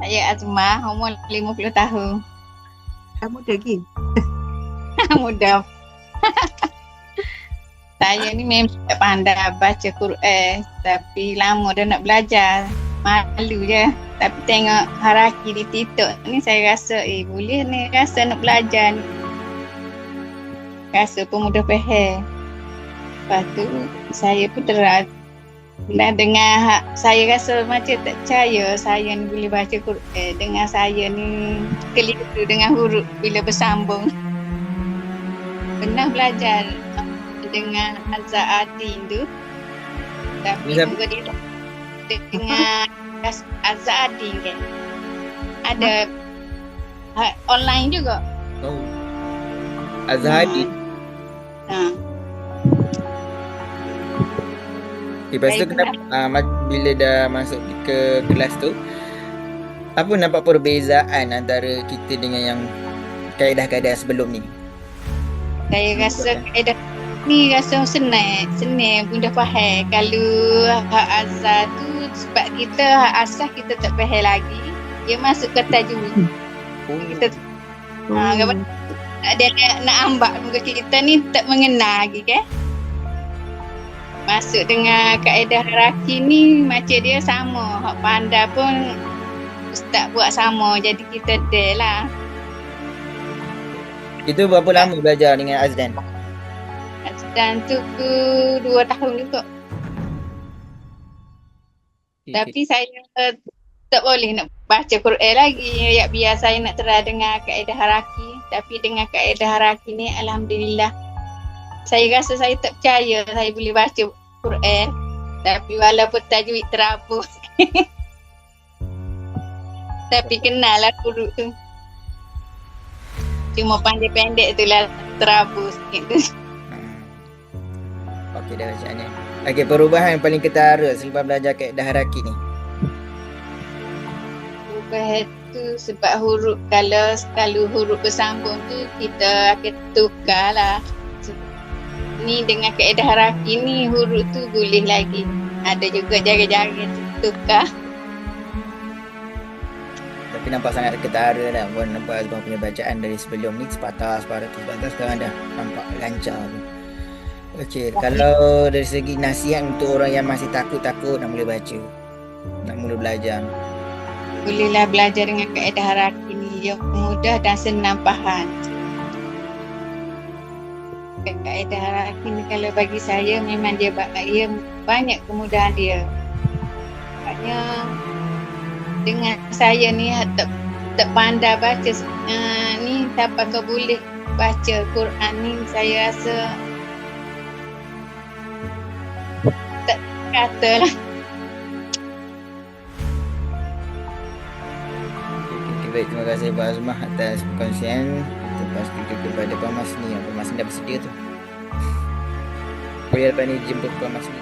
Saya Azmah, umur 50 tahun. Kamu lagi? Mudah. Saya ni memang tak pandai baca Quran, tapi lama dah nak belajar. Malu je. Tapi tengok Haraki di TikTok ni saya rasa boleh ni, rasa nak belajar ni. Rasa pun mudah faham. Lepas tu saya pun terang. Dan dengan saya rasa macam tak percaya saya ni boleh baca Quran dengan saya ni keliru dengan huruf bila bersambung. Pernah belajar dengan Azzaadin tu, tapi muka dia dengan Azzaadin kan ada online juga. Oh, Azzaadin. Lepas tu kenapa bila dah masuk ke kelas tu, apa nampak perbezaan antara kita dengan yang kaedah-kaedah sebelum ni? Saya rasa kaedah ni rasa senang mudah faham. Kalau hak azhar tu sebab kita hak asas kita tak faham lagi, dia masuk ke tajwid. Kita dia nak ambak muka kita ni tak mengenal lagi kan. Masuk dengan kaedah Haraki ni macam dia sama. Hak pandai pun ustaz buat sama. Jadi kita ada lah. Itu berapa lama belajar dengan Azdan? Azdan tu 2 tahun juga. Tapi saya tak boleh nak baca Quran lagi. Ya, biar saya nak terang dengan kaedah Haraki. Tapi dengan kaedah Haraki ni alhamdulillah. Saya rasa saya tak percaya saya boleh baca Quran. Tapi walaupun tajwid terabus. Tapi kenal lah huruf tu. Cuma pendek-pendek tu lah terabus gitu. Okey dah bacaannya. Okey, perubahan yang paling ketara selepas belajar kaedah Haraki ni? Perubahan tu sebab huruf, kalau huruf bersambung tu kita akan tukar lah. Ni dengan kaedah Haraki ni huruf tu boleh lagi. Ada juga jari-jari tukar. Tapi nampak sangat ketara dah. Buat nampak Azmah punya bacaan dari sebelum ni sepatah sekarang dah nampak lancar. Okey, kalau dari segi nasihat untuk orang yang masih takut-takut nak mula baca, nak mula belajar, bolehlah belajar dengan kaedah Haraki ni. Dia mudah dan senang faham. Kaedah Haraki ni kalau bagi saya memang dia banyak kemudahan dia. Maknanya dengan saya ni tak pandai baca ni, siapa kau boleh baca Quran ni, saya rasa tak kata lah. Baik, terima kasih Pak Azmah atas perkongsian. Lepas itu kepada Pak Masni. Pak Masni dah bersedia tu. Boleh lepas ni jemput Pak Masni.